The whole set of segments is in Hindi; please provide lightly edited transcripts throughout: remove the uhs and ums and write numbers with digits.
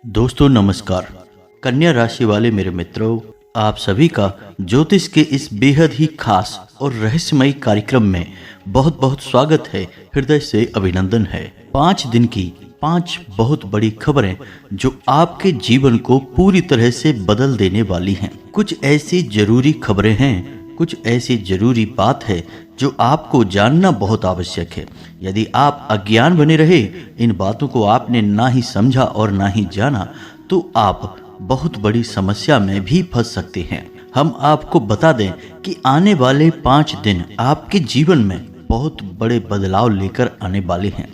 दोस्तों नमस्कार। कन्या राशि वाले मेरे मित्रों, आप सभी का ज्योतिष के इस बेहद ही खास और रहस्यमयी कार्यक्रम में बहुत बहुत स्वागत है। हृदय से अभिनंदन है। 5 दिन की 5 बहुत बड़ी खबरें जो आपके जीवन को पूरी तरह से बदल देने वाली हैं। कुछ ऐसी जरूरी खबरें हैं, कुछ ऐसी जरूरी बात है जो आपको जानना बहुत आवश्यक है। यदि आप अज्ञान बने रहे, इन बातों को आपने ना ही समझा और ना ही जाना, तो आप बहुत बड़ी समस्या में भी फंस सकते हैं। हम आपको बता दें कि आने वाले 5 दिन आपके जीवन में बहुत बड़े बदलाव लेकर आने वाले हैं।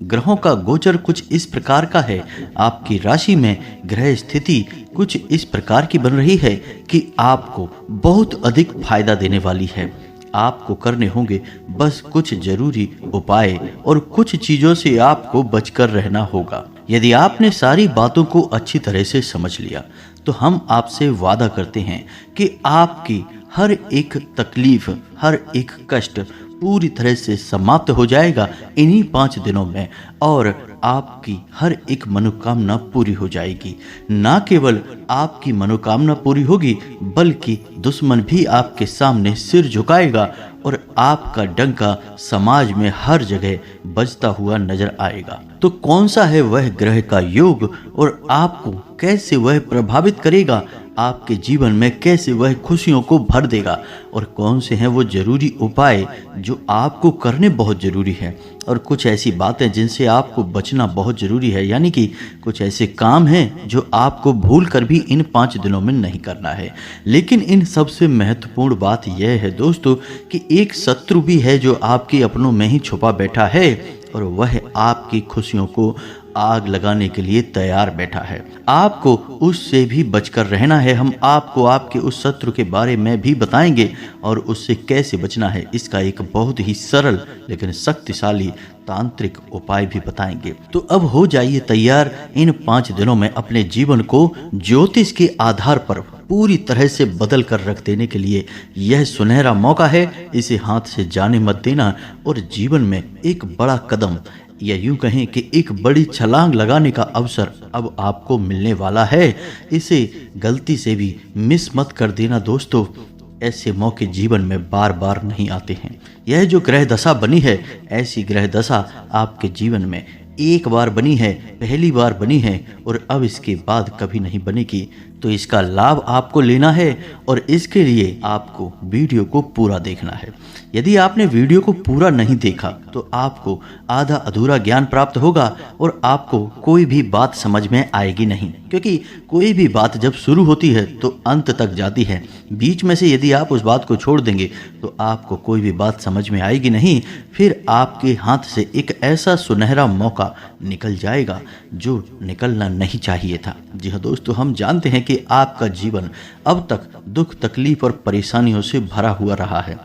ग्रहों का गोचर कुछ इस प्रकार का है, आपकी राशि में ग्रह स्थिति कुछ इस प्रकार की बन रही है कि आपको बहुत अधिक फायदा देने वाली है। आपको करने होंगे बस कुछ जरूरी उपाय और कुछ चीजों से आपको बचकर रहना होगा। यदि आपने सारी बातों को अच्छी तरह से समझ लिया तो हम आपसे वादा करते हैं कि आपकी हर एक तकलीफ, हर एक कष्ट पूरी तरह से समाप्त हो जाएगा इन्हीं 5 दिनों में, और आपकी हर एक मनोकामना पूरी हो जाएगी। ना केवल आपकी मनोकामना पूरी होगी, बल्कि दुश्मन भी आपके सामने सिर झुकाएगा और आपका डंका समाज में हर जगह बजता हुआ नजर आएगा। तो कौन सा है वह ग्रह का योग और आपको कैसे वह प्रभावित करेगा, आपके जीवन में कैसे वह खुशियों को भर देगा, और कौन से हैं वो जरूरी उपाय जो आपको करने बहुत जरूरी है, और कुछ ऐसी बातें जिनसे आपको बचना बहुत जरूरी है। यानी कि कुछ ऐसे काम हैं जो आपको भूल कर भी इन 5 दिनों में नहीं करना है। लेकिन इन सबसे महत्वपूर्ण बात यह है दोस्तों कि एक शत्रु भी है जो आपके अपनों में ही छुपा बैठा है, और वह आपकी खुशियों को आग लगाने के लिए तैयार बैठा है। आपको उससे भी बचकर रहना है। हम आपको आपके उस शत्रु के बारे में भी बताएंगे और उससे कैसे बचना है, इसका एक बहुत ही सरल लेकिन शक्तिशाली तांत्रिक उपाय भी बताएंगे। तो अब हो जाइए तैयार इन 5 दिनों में अपने जीवन को ज्योतिष के आधार पर पूरी तरह से बदल कर रख देने के लिए। यह सुनहरा मौका है, इसे हाथ से जाने मत देना और जीवन में एक बड़ा कदम या यूं कहें कि एक बड़ी छलांग लगाने का अवसर अब आपको मिलने वाला है। इसे गलती से भी मिस मत कर देना दोस्तों। ऐसे मौके जीवन में बार बार नहीं आते हैं। यह जो ग्रह दशा बनी है, ऐसी ग्रह दशा आपके जीवन में एक बार बनी है, पहली बार बनी है, और अब इसके बाद कभी नहीं बनेगी। तो इसका लाभ आपको लेना है और इसके लिए आपको वीडियो को पूरा देखना है। यदि आपने वीडियो को पूरा नहीं देखा तो आपको आधा अधूरा ज्ञान प्राप्त होगा और आपको कोई भी बात समझ में आएगी नहीं, क्योंकि कोई भी बात जब शुरू होती है तो अंत तक जाती है। बीच में से यदि आप उस बात को छोड़ देंगे तो आपको कोई भी बात समझ में आएगी नहीं। फिर आपके हाथ से एक ऐसा सुनहरा मौका निकल जाएगा जो निकलना नहीं चाहिए था। जी हाँ दोस्तों, हम जानते हैं कि आपका जीवन अब तक दुख, तकलीफ और परेशानियों से भरा हुआ रहा है,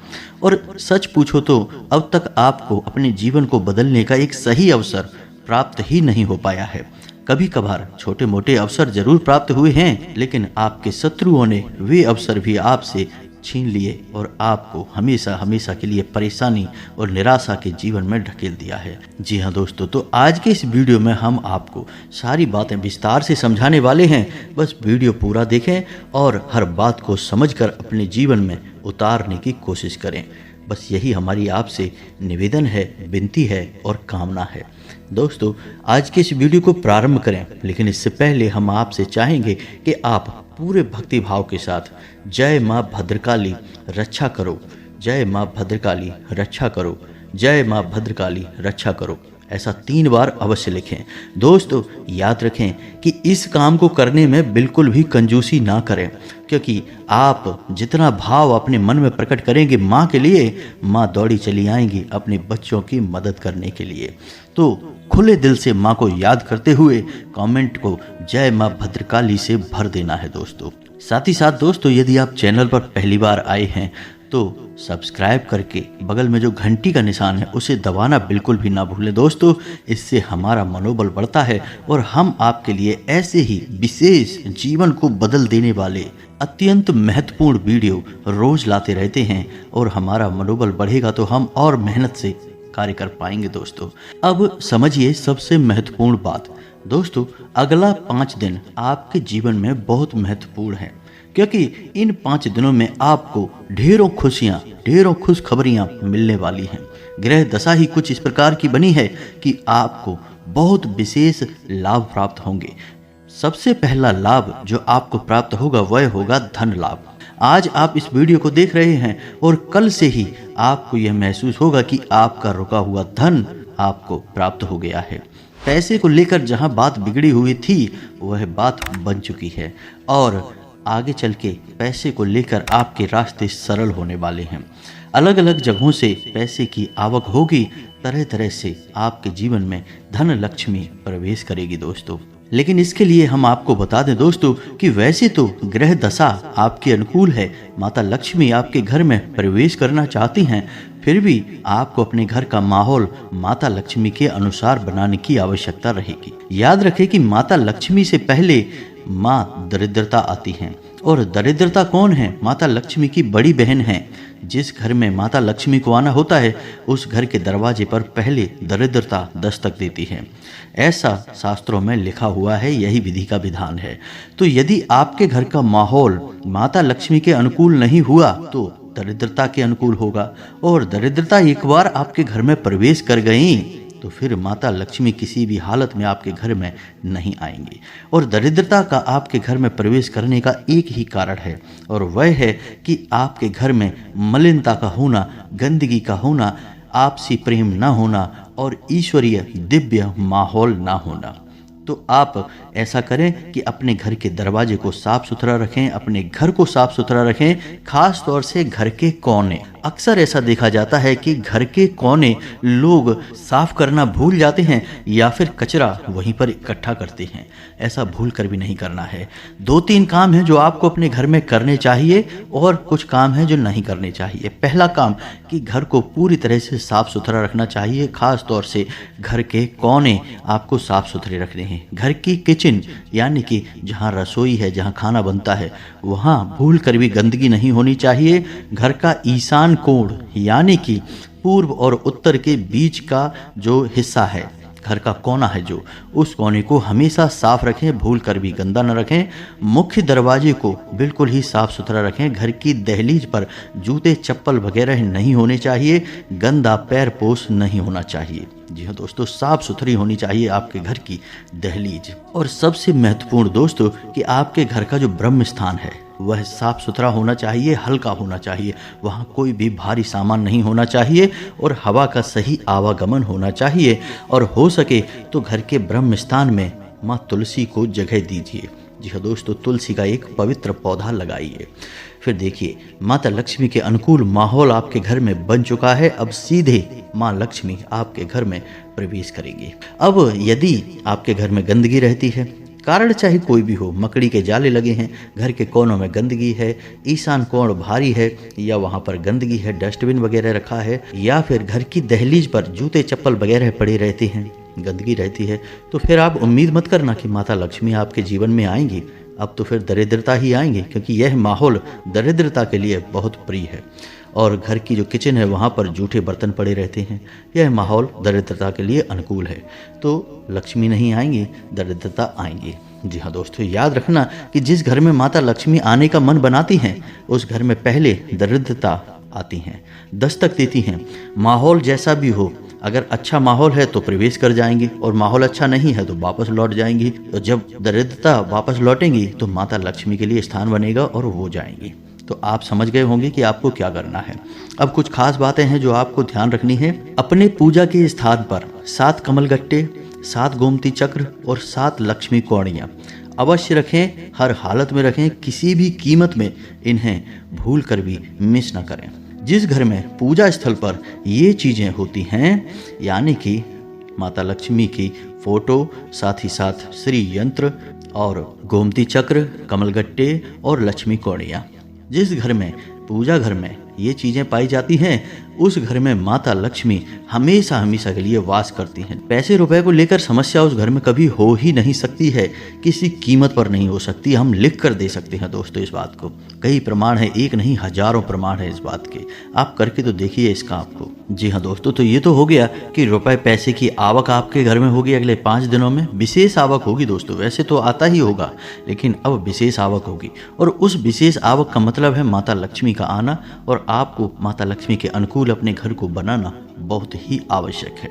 और सच पूछो तो अब तक आपको अपने जीवन को बदलने का एक सही अवसर प्राप्त ही नहीं हो पाया है। कभी कभार छोटे मोटे अवसर जरूर प्राप्त हुए हैं, लेकिन आपके शत्रुओं ने वे अवसर भी आपसे छीन लिए और आपको हमेशा हमेशा के लिए परेशानी और निराशा के जीवन में ढकेल दिया है। जी हाँ दोस्तों, तो आज के इस वीडियो में हम आपको सारी बातें विस्तार से समझाने वाले हैं। बस वीडियो पूरा देखें और हर बात को समझकर अपने जीवन में उतारने की कोशिश करें। बस यही हमारी आपसे निवेदन है, विनती है और कामना है। दोस्तों, आज के इस वीडियो को प्रारंभ करें, लेकिन इससे पहले हम आपसे चाहेंगे कि आप पूरे भक्ति भाव के साथ जय माँ भद्रकाली रक्षा करो, जय माँ भद्रकाली रक्षा करो, जय माँ भद्रकाली रक्षा करो, ऐसा 3 बार अवश्य लिखें। दोस्तों, याद रखें कि इस काम को करने में बिल्कुल भी कंजूसी ना करें, क्योंकि आप जितना भाव अपने मन में प्रकट करेंगे माँ के लिए, माँ दौड़ी चली आएंगी अपने बच्चों की मदद करने के लिए। तो खुले दिल से माँ को याद करते हुए कमेंट को जय माँ भद्रकाली से भर देना है दोस्तों। साथ ही साथ दोस्तों, यदि आप चैनल पर पहली बार आए हैं तो सब्सक्राइब करके बगल में जो घंटी का निशान है उसे दबाना बिल्कुल भी ना भूलें दोस्तों। इससे हमारा मनोबल बढ़ता है और हम आपके लिए ऐसे ही विशेष जीवन को बदल देने वाले अत्यंत महत्वपूर्ण वीडियो रोज लाते रहते हैं, और हमारा मनोबल बढ़ेगा तो हम और मेहनत से कार्य कर पाएंगे दोस्तों। अब समझिए सबसे महत्वपूर्ण बात, दोस्तों, अगला 5 दिन आपके जीवन में बहुत महत्वपूर्ण है, क्योंकि इन 5 दिनों में आपको ढेरों खुशियां, ढेरों खुशखबरियां मिलने वाली हैं। ग्रह दशा ही कुछ इस प्रकार की बनी है कि आपको बहुत विशेष लाभ प्राप्त होंगे। सबसे पहला लाभ जो आपको प्राप्त होगा वह होगा धन लाभ। आज आप इस वीडियो को देख रहे हैं और कल से ही आपको यह महसूस होगा कि आपका रुका हुआ धन आपको प्राप्त हो गया है। पैसे को लेकर जहां बात बिगड़ी हुई थी वह बात बन चुकी है और आगे चल के पैसे को लेकर आपके रास्ते सरल होने वाले हैं। अलग अलग जगहों से पैसे की आवक होगी, तरह तरह से आपके जीवन में धन लक्ष्मी प्रवेश करेगी दोस्तों। लेकिन इसके लिए हम आपको बता दें दोस्तों कि वैसे तो ग्रह दशा आपके अनुकूल है, माता लक्ष्मी आपके घर में प्रवेश करना चाहती हैं, फिर भी आपको अपने घर का माहौल माता लक्ष्मी के अनुसार बनाने की आवश्यकता रहेगी। याद रखें कि माता लक्ष्मी से पहले माँ दरिद्रता आती हैं, और दरिद्रता कौन है? माता लक्ष्मी की बड़ी बहन है। जिस घर में माता लक्ष्मी को आना होता है उस घर के दरवाजे पर पहले दरिद्रता दस्तक देती है। ऐसा शास्त्रों में लिखा हुआ है, यही विधि का विधान है। तो यदि आपके घर का माहौल माता लक्ष्मी के अनुकूल नहीं हुआ तो दरिद्रता के अनुकूल होगा, और दरिद्रता एक बार आपके घर में प्रवेश कर गई तो फिर माता लक्ष्मी किसी भी हालत में आपके घर में नहीं आएंगी। और दरिद्रता का आपके घर में प्रवेश करने का एक ही कारण है, और वह है कि आपके घर में मलिनता का होना, गंदगी का होना, आपसी प्रेम ना होना और ईश्वरीय दिव्य माहौल ना होना। तो आप ऐसा करें कि अपने घर के दरवाजे को साफ सुथरा रखें, अपने घर को साफ सुथरा रखें, खास तौर से घर के कोने। अक्सर ऐसा देखा जाता है कि घर के कोने लोग साफ करना भूल जाते हैं या फिर कचरा वहीं पर इकट्ठा करते हैं। ऐसा भूल कर भी नहीं करना है। 2-3 काम हैं जो आपको अपने घर में करने चाहिए और कुछ काम हैं जो नहीं करने चाहिए। पहला काम कि घर को पूरी तरह से साफ सुथरा रखना चाहिए, खास तौर से घर के कोने आपको साफ सुथरे रखने हैं। घर की किचन यानी कि जहाँ रसोई है, जहाँ खाना बनता है, वहाँ भूल कर भी गंदगी नहीं होनी चाहिए। घर का ईशान कोण यानी कि पूर्व और उत्तर के बीच का जो हिस्सा है, घर का कोना है जो, उस कोने को हमेशा साफ रखें, भूल कर भी गंदा न रखें। मुख्य दरवाजे को बिल्कुल ही साफ सुथरा रखें। घर की दहलीज पर जूते चप्पल वगैरह नहीं होने चाहिए, गंदा पैर पोछ नहीं होना चाहिए। जी हाँ दोस्तों, साफ सुथरी होनी चाहिए आपके घर की दहलीज। और सबसे महत्वपूर्ण दोस्तों कि आपके घर का जो ब्रह्म स्थान है वह साफ सुथरा होना चाहिए, हल्का होना चाहिए। वहाँ कोई भी भारी सामान नहीं होना चाहिए और हवा का सही आवागमन होना चाहिए। और हो सके तो घर के ब्रह्म स्थान में माँ तुलसी को जगह दीजिए। जी हाँ दोस्तों, तुलसी का एक पवित्र पौधा लगाइए। फिर देखिए, माता लक्ष्मी के अनुकूल माहौल आपके घर में बन चुका है। अब सीधे माँ लक्ष्मी आपके घर में प्रवेश करेंगी। अब यदि आपके घर में गंदगी रहती है, कारण चाहे कोई भी हो, मकड़ी के जाले लगे हैं, घर के कोनों में गंदगी है, ईशान कोण भारी है, या वहाँ पर गंदगी है, डस्टबिन वगैरह रखा है, या फिर घर की दहलीज पर जूते चप्पल वगैरह पड़े रहते हैं, गंदगी रहती है, तो फिर आप उम्मीद मत करना कि माता लक्ष्मी आपके जीवन में आएंगी। अब तो फिर दरिद्रता ही आएंगी, क्योंकि यह माहौल दरिद्रता के लिए बहुत प्रिय है। और घर की जो किचन है वहाँ पर जूठे बर्तन पड़े रहते हैं, यह माहौल दरिद्रता के लिए अनुकूल है। तो लक्ष्मी नहीं आएंगी, दरिद्रता आएंगी। जी हाँ दोस्तों, याद रखना कि जिस घर में माता लक्ष्मी आने का मन बनाती हैं उस घर में पहले दरिद्रता आती हैं, दस्तक देती हैं। माहौल जैसा भी हो, अगर अच्छा माहौल है तो प्रवेश कर जाएंगी और माहौल अच्छा नहीं है तो वापस लौट जाएंगी। तो जब दरिद्रता वापस लौटेंगी तो माता लक्ष्मी के लिए स्थान बनेगा और वो जाएंगी। तो आप समझ गए होंगे कि आपको क्या करना है। अब कुछ खास बातें हैं जो आपको ध्यान रखनी है। अपने पूजा के स्थान पर 7 कमलगट्टे, 7 गोमती चक्र और 7 लक्ष्मी कौड़ियाँ अवश्य रखें, हर हालत में रखें, किसी भी कीमत में इन्हें भूल कर भी मिस न करें। जिस घर में पूजा स्थल पर ये चीज़ें होती हैं, यानी कि माता लक्ष्मी की फोटो, साथ ही साथ श्री यंत्र और गोमती चक्र, कमलगट्टे और लक्ष्मी कौड़ियाँ, जिस घर में पूजा घर में ये चीज़ें पाई जाती हैं उस घर में माता लक्ष्मी हमेशा हमेशा के लिए वास करती हैं। पैसे रुपए को लेकर समस्या उस घर में कभी हो ही नहीं सकती है, किसी कीमत पर नहीं हो सकती। हम लिख कर दे सकते हैं दोस्तों इस बात को। कई प्रमाण है, एक नहीं हजारों प्रमाण है इस बात के। आप करके तो देखिए इसका आपको। जी हाँ दोस्तों, तो ये तो हो गया कि रुपए पैसे की आवक आपके घर में होगी अगले 5 दिनों में। विशेष आवक होगी दोस्तों, वैसे तो आता ही होगा लेकिन अब विशेष आवक होगी, और उस विशेष आवक का मतलब है माता लक्ष्मी का आना, और आपको माता लक्ष्मी के अनुकूल अपने घर को बनाना बहुत ही आवश्यक है।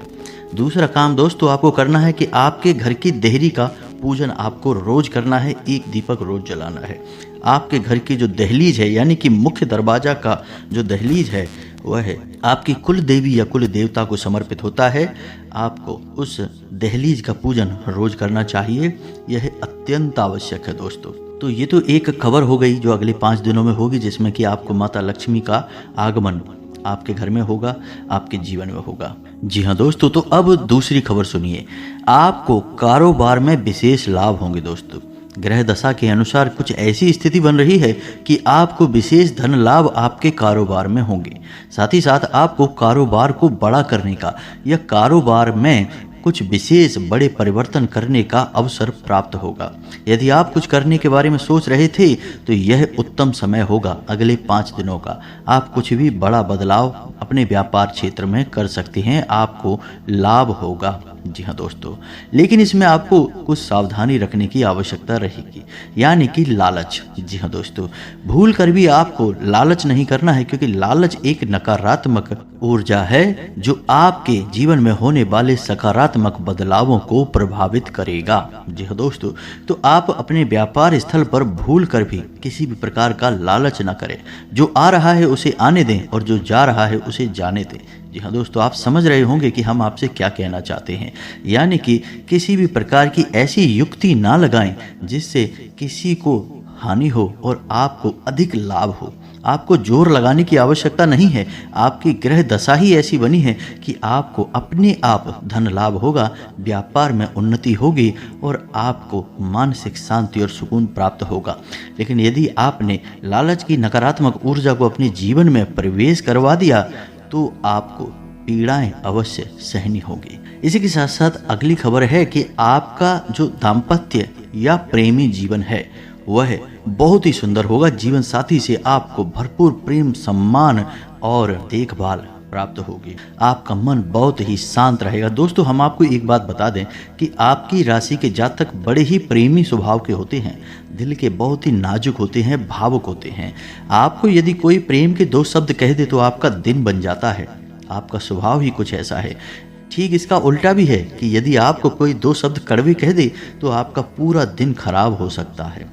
दूसरा काम दोस्तों आपको करना है कि आपके घर की देहरी का पूजन आपको रोज करना है, एक दीपक रोज जलाना है। आपके घर की जो दहलीज है यानी कि मुख्य दरवाजा का जो दहलीज है वह है आपकी कुल देवी या कुल देवता को समर्पित होता है। आपको उस दहलीज का पूजन रोज करना चाहिए, यह अत्यंत आवश्यक है दोस्तों। तो ये तो एक खबर हो गई जो अगले 5 दिनों में होगी, जिसमें कि आपको माता लक्ष्मी का आगमन आपके घर में होगा, आपके जीवन में होगा। जी हाँ दोस्तों, तो अब दूसरी खबर सुनिए। आपको कारोबार में विशेष लाभ होंगे दोस्तों। ग्रह दशा के अनुसार कुछ ऐसी स्थिति बन रही है कि आपको विशेष धन लाभ आपके कारोबार में होंगे। साथ ही साथ आपको कारोबार को बड़ा करने का या कारोबार में कुछ विशेष बड़े परिवर्तन करने का अवसर प्राप्त होगा। यदि आप कुछ करने के बारे में सोच रहे थे तो यह उत्तम समय होगा अगले 5 दिनों का। आप कुछ भी बड़ा बदलाव अपने व्यापार क्षेत्र में कर सकते हैं, आपको लाभ होगा। जी हाँ दोस्तों, लेकिन इसमें आपको कुछ सावधानी रखने की आवश्यकता रहेगी, यानी कि लालच। जी हाँ दोस्तों, भूल कर भी आपको लालच नहीं करना है, क्योंकि लालच एक नकारात्मक ऊर्जा है जो आपके जीवन में होने वाले सकारात्मक बदलावों को प्रभावित करेगा। जी हाँ दोस्तों, तो आप अपने व्यापार स्थल पर भूल कर भी किसी भी प्रकार का लालच न करें। जो आ रहा है उसे आने दें और जो जा रहा है उसे जाने दें। जी हाँ दोस्तों, आप समझ रहे होंगे कि हम आपसे क्या कहना चाहते हैं, यानी कि किसी भी प्रकार की ऐसी युक्ति ना लगाएं जिससे किसी को हानि हो और आपको अधिक लाभ हो। आपको जोर लगाने की आवश्यकता नहीं है, आपकी ग्रह दशा ही ऐसी बनी है कि आपको अपने आप धन लाभ होगा, व्यापार में उन्नति होगी और आपको मानसिक शांति और सुकून प्राप्त होगा। लेकिन यदि आपने लालच की नकारात्मक ऊर्जा को अपने जीवन में प्रवेश करवा दिया तो आपको पीड़ाएं अवश्य सहनी होगी। इसी के साथ साथ अगली खबर है कि आपका जो दाम्पत्य या प्रेमी जीवन है वह बहुत ही सुंदर होगा। जीवन साथी से आपको भरपूर प्रेम, सम्मान और देखभाल प्राप्त होगी। आपका मन बहुत ही शांत रहेगा। दोस्तों, हम आपको एक बात बता दें कि आपकी राशि के जातक बड़े ही प्रेमी स्वभाव के होते हैं, दिल के बहुत ही नाजुक होते हैं, भावुक होते हैं। आपको यदि कोई प्रेम के 2 शब्द कह दे तो आपका दिन बन जाता है। आपका स्वभाव ही कुछ ऐसा है। ठीक इसका उल्टा भी है कि यदि आपको कोई 2 शब्द कड़वे कह दे तो आपका पूरा दिन खराब हो सकता है।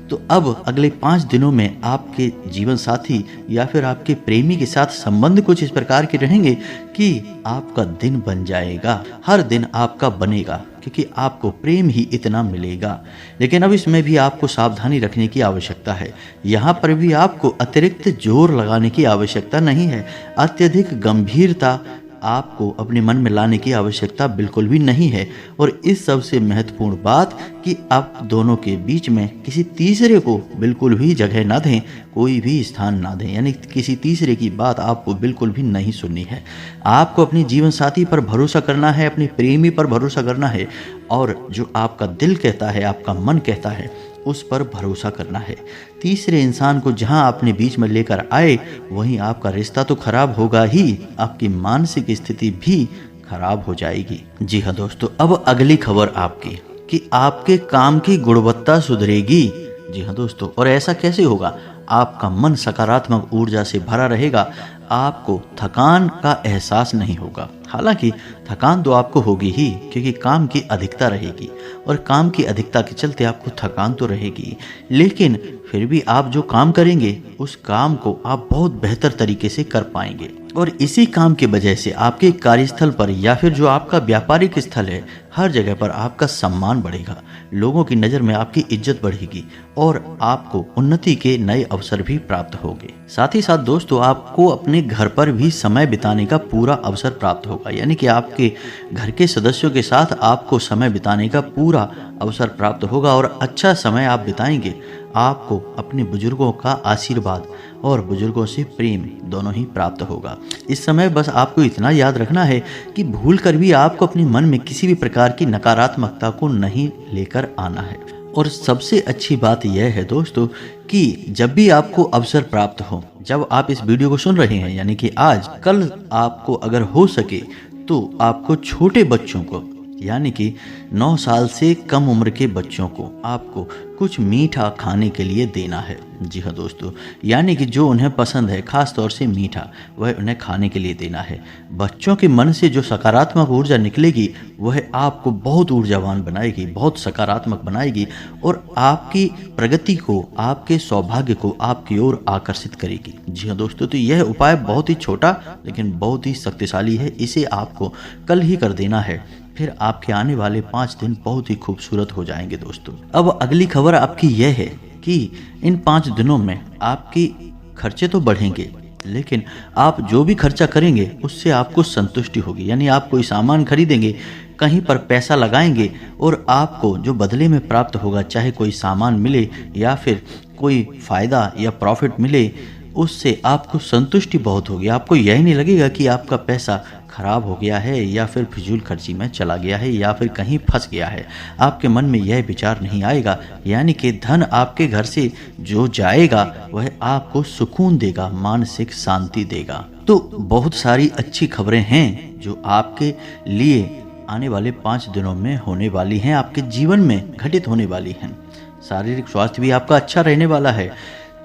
तो अब अगले 5 दिनों में आपके जीवन साथी या फिर आपके प्रेमी के साथ संबंध कुछ इस प्रकार के रहेंगे कि आपका दिन बन जाएगा, हर दिन आपका बनेगा, क्योंकि आपको प्रेम ही इतना मिलेगा। लेकिन अब इसमें भी आपको सावधानी रखने की आवश्यकता है। यहाँ पर भी आपको अतिरिक्त जोर लगाने की आवश्यकता नहीं है। अत्यधिक गंभीरता आपको अपने मन में लाने की आवश्यकता बिल्कुल भी नहीं है। और इस सबसे महत्वपूर्ण बात कि आप दोनों के बीच में किसी तीसरे को बिल्कुल भी जगह ना दें, कोई भी स्थान ना दें, यानी किसी तीसरे की बात आपको बिल्कुल भी नहीं सुननी है। आपको अपने जीवन साथी पर भरोसा करना है, अपने प्रेमी पर भरोसा करना है, और जो आपका दिल कहता है, आपका मन कहता है, उस पर भरोसा करना है। तीसरे इंसान को जहां आपने बीच में लेकर आए वहीं आपका रिश्ता तो खराब होगा ही, आपकी मानसिक स्थिति भी खराब हो जाएगी। जी हाँ दोस्तों, अब अगली खबर आपकी कि आपके काम की गुणवत्ता सुधरेगी। जी हाँ दोस्तों, और ऐसा कैसे होगा? आपका मन सकारात्मक ऊर्जा से भरा रहेगा, आपको थकान का एहसास नहीं होगा। हालांकि थकान तो आपको होगी ही, क्योंकि काम की अधिकता रहेगी और काम की अधिकता के चलते आपको थकान तो रहेगी, लेकिन फिर भी आप जो काम करेंगे उस काम को आप बहुत बेहतर तरीके से कर पाएंगे। और इसी काम की वजह से आपके कार्यस्थल पर या फिर जो आपका व्यापारिक स्थल है, हर जगह पर आपका सम्मान बढ़ेगा, लोगों की नज़र में आपकी इज्जत बढ़ेगी और आपको उन्नति के नए अवसर भी प्राप्त होंगे। साथ ही साथ दोस्तों, आपको अपने घर पर भी समय बिताने का पूरा अवसर प्राप्त होगा, यानी कि आपके घर के सदस्यों के साथ आपको समय बिताने का पूरा अवसर प्राप्त होगा और अच्छा समय आप बिताएंगे। आपको अपने बुजुर्गों का आशीर्वाद और बुजुर्गों से प्रेम दोनों ही प्राप्त होगा। इस समय बस आपको इतना याद रखना है कि भूल कर भी आपको अपने मन में किसी भी प्रकार की नकारात्मकता को नहीं लेकर आना है। और सबसे अच्छी बात यह है दोस्तों कि जब भी आपको अवसर प्राप्त हो, जब आप इस वीडियो को सुन रहे हैं, यानी कि आज कल आपको अगर हो सके तो आपको छोटे बच्चों को, यानी कि 9 साल से कम उम्र के बच्चों को आपको कुछ मीठा खाने के लिए देना है। जी हाँ दोस्तों, यानी कि जो उन्हें पसंद है, खास तौर से मीठा, वह उन्हें खाने के लिए देना है। बच्चों के मन से जो सकारात्मक ऊर्जा निकलेगी वह आपको बहुत ऊर्जावान बनाएगी, बहुत सकारात्मक बनाएगी और आपकी प्रगति को, आपके सौभाग्य को आपकी ओर आकर्षित करेगी। जी हाँ दोस्तों, तो यह उपाय बहुत ही छोटा लेकिन बहुत ही शक्तिशाली है। इसे आपको कल ही कर देना है, फिर आपके आने वाले 5 दिन बहुत ही खूबसूरत हो जाएंगे दोस्तों। अब अगली खबर आपकी यह है कि इन 5 दिनों में आपकी खर्चे तो बढ़ेंगे, लेकिन आप जो भी खर्चा करेंगे उससे आपको संतुष्टि होगी। यानी आप कोई सामान खरीदेंगे, कहीं पर पैसा लगाएंगे और आपको जो बदले में प्राप्त होगा, चाहे कोई सामान मिले या फिर कोई फ़ायदा या प्रॉफिट मिले, उससे आपको संतुष्टि बहुत होगी। आपको यही नहीं लगेगा कि आपका पैसा खराब हो गया है या फिर फिजूल खर्ची में चला गया है या फिर कहीं फंस गया है। आपके मन में यह विचार नहीं आएगा, यानी कि धन आपके घर से जो जाएगा वह आपको सुकून देगा, मानसिक शांति देगा। तो बहुत सारी अच्छी खबरें हैं जो आपके लिए आने वाले 5 दिनों में होने वाली हैं, आपके जीवन में घटित होने वाली हैं। शारीरिक स्वास्थ्य भी आपका अच्छा रहने वाला है।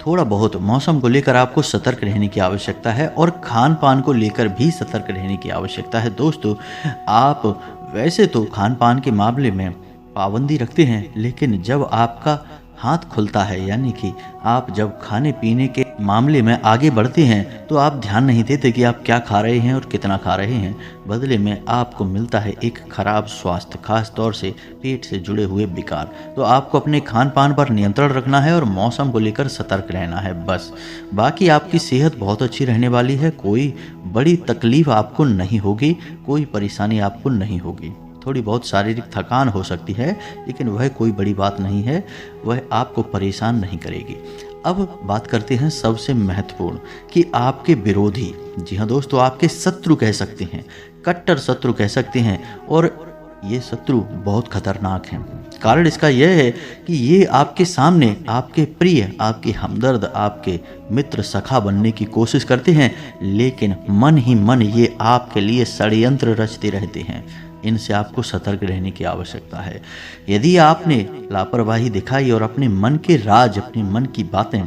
थोड़ा बहुत मौसम को लेकर आपको सतर्क रहने की आवश्यकता है और खान पान को लेकर भी सतर्क रहने की आवश्यकता है। दोस्तों, आप वैसे तो खान पान के मामले में पाबंदी रखते हैं, लेकिन जब आपका हाथ खुलता है, यानी कि आप जब खाने पीने के मामले में आगे बढ़ते हैं, तो आप ध्यान नहीं देते कि आप क्या खा रहे हैं और कितना खा रहे हैं। बदले में आपको मिलता है एक खराब स्वास्थ्य, खास तौर से पेट से जुड़े हुए विकार। तो आपको अपने खान पान पर नियंत्रण रखना है और मौसम को लेकर सतर्क रहना है बस। बाकी आपकी सेहत बहुत अच्छी रहने वाली है, कोई बड़ी तकलीफ आपको नहीं होगी, कोई परेशानी आपको नहीं होगी। थोड़ी बहुत शारीरिक थकान हो सकती है, लेकिन वह कोई बड़ी बात नहीं है, वह आपको परेशान नहीं करेगी। अब बात करते हैं सबसे महत्वपूर्ण कि आपके विरोधी, जी हाँ दोस्तों, आपके शत्रु कह सकते हैं, कट्टर शत्रु कह सकते हैं, और ये शत्रु बहुत खतरनाक हैं। कारण इसका यह है कि ये आपके सामने आपके प्रिय, आपके हमदर्द, आपके मित्र, सखा बनने की कोशिश करते हैं, लेकिन मन ही मन ये आपके लिए षड्यंत्र रचते रहते हैं। इनसे आपको सतर्क रहने की आवश्यकता है। यदि आपने लापरवाही दिखाई और अपने मन के राज, अपने मन की बातें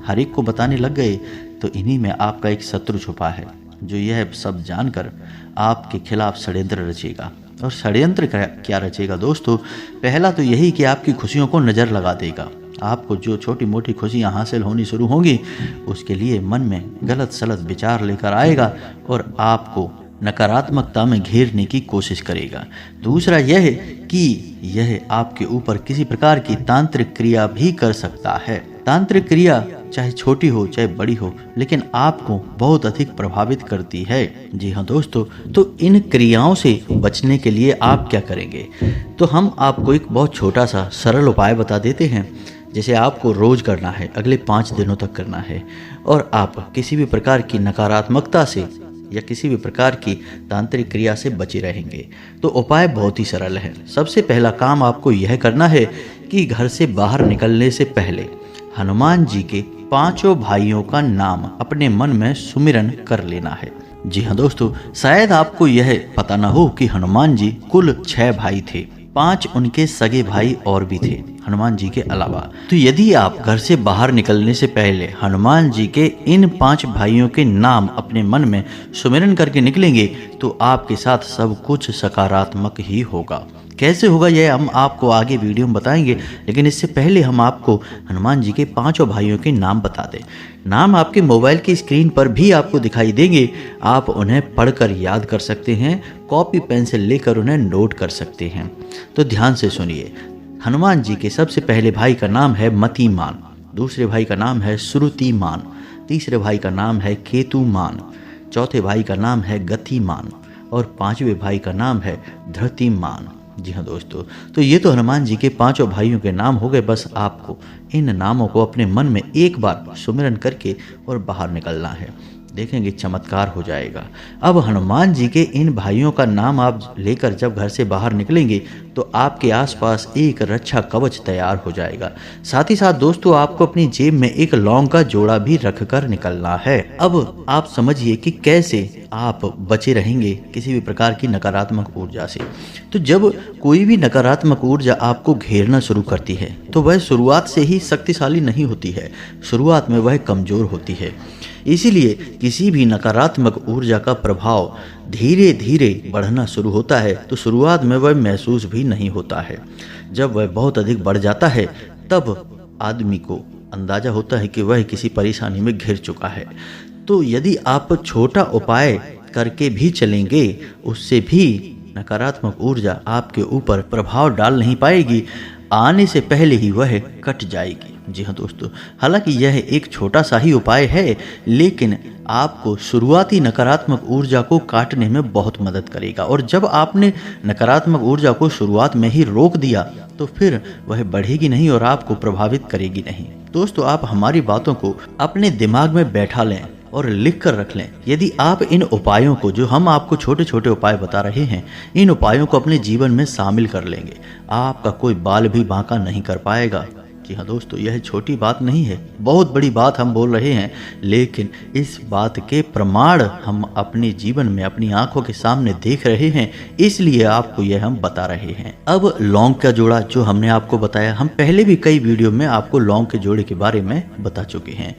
हर एक को बताने लग गए, तो इन्हीं में आपका एक शत्रु छुपा है जो यह सब जानकर आपके खिलाफ षड्यंत्र रचेगा। और षड्यंत्र क्या रचेगा दोस्तों? पहला तो यही कि आपकी खुशियों को नज़र लगा देगा। आपको जो छोटी मोटी खुशियां हासिल होनी शुरू होंगी, उसके लिए मन में गलत सलत विचार लेकर आएगा और आपको नकारात्मकता में घेरने की कोशिश करेगा। दूसरा यह है कि यह आपके ऊपर किसी प्रकार की तांत्रिक क्रिया भी कर सकता है। तांत्रिक क्रिया चाहे छोटी हो चाहे बड़ी हो, लेकिन आपको बहुत अधिक प्रभावित करती है। जी हाँ दोस्तों, तो इन क्रियाओं से बचने के लिए आप क्या करेंगे? तो हम आपको एक बहुत छोटा सा सरल उपाय बता देते हैं, जैसे आपको रोज करना है, अगले 5 दिनों तक करना है, और आप किसी भी प्रकार की नकारात्मकता से या किसी भी प्रकार की तांत्रिक क्रिया से बचे रहेंगे। तो उपाय बहुत ही सरल है। सबसे पहला काम आपको यह करना है कि घर से बाहर निकलने से पहले हनुमान जी के 5 भाइयों का नाम अपने मन में सुमिरन कर लेना है। जी हाँ दोस्तों, शायद आपको यह पता न हो कि हनुमान जी कुल 6 भाई थे, 5 उनके सगे भाई और भी थे हनुमान जी के अलावा। तो यदि आप घर से बाहर निकलने से पहले हनुमान जी के इन 5 भाइयों के नाम अपने मन में सुमिरन करके निकलेंगे, तो आपके साथ सब कुछ सकारात्मक ही होगा। कैसे होगा यह हम आपको आगे वीडियो में बताएंगे, लेकिन इससे पहले हम आपको हनुमान जी के पांचों भाइयों के नाम बता दें। नाम आपके मोबाइल की स्क्रीन पर भी आपको दिखाई देंगे, आप उन्हें पढ़कर याद कर सकते हैं, कॉपी पेंसिल लेकर उन्हें नोट कर सकते हैं। तो ध्यान से सुनिए। हनुमान जी के सबसे पहले भाई का नाम है मतिमान, दूसरे भाई का नाम है श्रुतिमान, तीसरे भाई का नाम है केतुमान, चौथे भाई का नाम है गतिमान और पांचवें भाई का नाम है धृतिमान। जी हाँ दोस्तों, तो ये तो हनुमान जी के पांचों भाइयों के नाम हो गए। बस आपको इन नामों को अपने मन में एक बार सुमिरन करके और बाहर निकलना है, देखेंगे चमत्कार हो जाएगा। अब हनुमान जी के इन भाइयों का नाम आप लेकर जब घर से बाहर निकलेंगे तो आपके आसपास एक रक्षा कवच तैयार हो जाएगा। साथ ही साथ दोस्तों, आपको अपनी जेब में एक लौंग का जोड़ा भी रख कर निकलना है। अब आप समझिए कि कैसे आप बचे रहेंगे किसी भी प्रकार की नकारात्मक ऊर्जा से। तो जब कोई भी नकारात्मक ऊर्जा आपको घेरना शुरू करती है तो वह शुरुआत से ही शक्तिशाली नहीं होती है, शुरुआत में वह कमजोर होती है। इसीलिए किसी भी नकारात्मक ऊर्जा का प्रभाव धीरे धीरे बढ़ना शुरू होता है तो शुरुआत में वह महसूस भी नहीं होता है। जब वह बहुत अधिक बढ़ जाता है तब आदमी को अंदाजा होता है कि वह किसी परेशानी में घिर चुका है। तो यदि आप छोटा उपाय करके भी चलेंगे, उससे भी नकारात्मक ऊर्जा आपके ऊपर प्रभाव डाल नहीं पाएगी, आने से पहले ही वह कट जाएगी। जी हाँ दोस्तों, हालांकि यह एक छोटा सा ही उपाय है, लेकिन आपको शुरुआती नकारात्मक ऊर्जा को काटने में बहुत मदद करेगा। और जब आपने नकारात्मक ऊर्जा को शुरुआत में ही रोक दिया तो फिर वह बढ़ेगी नहीं और आपको प्रभावित करेगी नहीं। दोस्तों, आप हमारी बातों को अपने दिमाग में बैठा लें और लिख कर रख लें। यदि आप इन उपायों को, जो हम आपको छोटे छोटे उपाय बता रहे हैं, इन उपायों को अपने जीवन में शामिल कर लेंगे, आपका कोई बाल भी बांका नहीं कर पाएगा। जी हाँ दोस्तों, यह छोटी बात नहीं है, बहुत बड़ी बात हम बोल रहे हैं, लेकिन इस बात के प्रमाण हम अपने जीवन में अपनी आंखों के सामने देख रहे हैं, इसलिए आपको यह हम बता रहे हैं। अब लौंग का जोड़ा जो हमने आपको बताया, हम पहले भी कई वीडियो में आपको लौंग के जोड़े के बारे में बता चुके हैं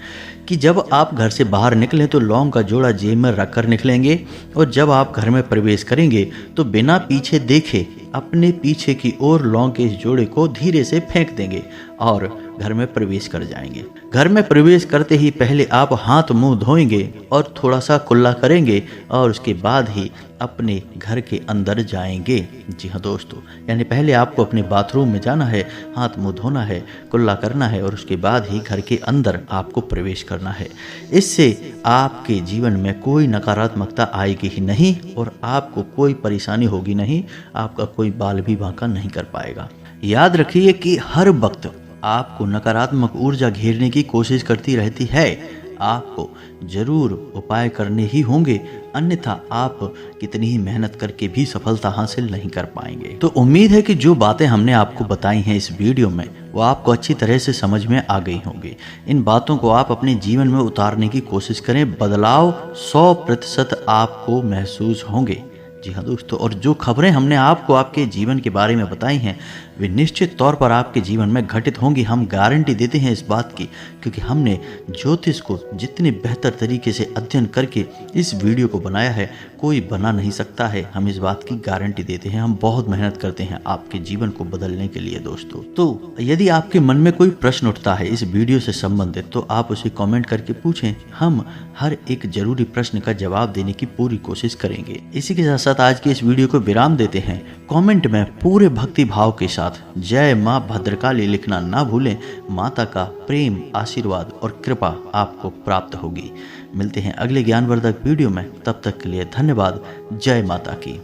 कि जब आप घर से बाहर निकलें तो लौंग का जोड़ा जेब में रख कर निकलेंगे और जब आप घर में प्रवेश करेंगे तो बिना पीछे देखे अपने पीछे की ओर लौंग के इस जोड़े को धीरे से फेंक देंगे और घर में प्रवेश कर जाएंगे। घर में प्रवेश करते ही पहले आप हाथ मुंह धोएंगे और थोड़ा सा कुल्ला करेंगे और उसके बाद ही अपने घर के अंदर जाएंगे। जी हाँ दोस्तों, यानी पहले आपको अपने बाथरूम में जाना है, हाथ मुंह धोना है, कुल्ला करना है और उसके बाद ही घर के अंदर आपको प्रवेश करना है। इससे आपके जीवन में कोई नकारात्मकता आएगी ही नहीं और आपको कोई परेशानी होगी नहीं, आपका कोई बाल भी बांका नहीं कर पाएगा। याद रखिए कि हर वक्त आपको नकारात्मक ऊर्जा घेरने की कोशिश करती रहती है, आपको जरूर उपाय करने ही होंगे, अन्यथा आप कितनी ही मेहनत करके भी सफलता हासिल नहीं कर पाएंगे। तो उम्मीद है कि जो बातें हमने आपको बताई हैं इस वीडियो में वो आपको अच्छी तरह से समझ में आ गई होंगी। इन बातों को आप अपने जीवन में उतारने की कोशिश करें, बदलाव 100% आपको महसूस होंगे। जी हाँ दोस्तों, और जो खबरें हमने आपको आपके जीवन के बारे में बताई हैं वे निश्चित तौर पर आपके जीवन में घटित होंगी। हम गारंटी देते हैं इस बात की, क्योंकि हमने ज्योतिष को जितने बेहतर तरीके से अध्ययन करके इस वीडियो को बनाया है, कोई बना नहीं सकता है। हम इस बात की गारंटी देते हैं, हम बहुत मेहनत करते हैं आपके जीवन को बदलने के लिए दोस्तों। तो यदि आपके मन में कोई प्रश्न उठता है इस वीडियो से संबंधित तो आप उसे कमेंट करके पूछें, हम हर एक जरूरी प्रश्न का जवाब देने की पूरी कोशिश करेंगे। इसी के साथ साथ आज की इस वीडियो को विराम देते हैं। कमेंट में पूरे भक्ति भाव के साथ जय मां भद्रकाली लिखना ना भूलें। माता का प्रेम, आशीर्वाद और कृपा आपको प्राप्त होगी। मिलते हैं अगले ज्ञानवर्धक वीडियो में, तब तक के लिए धन्यवाद। जय माता की।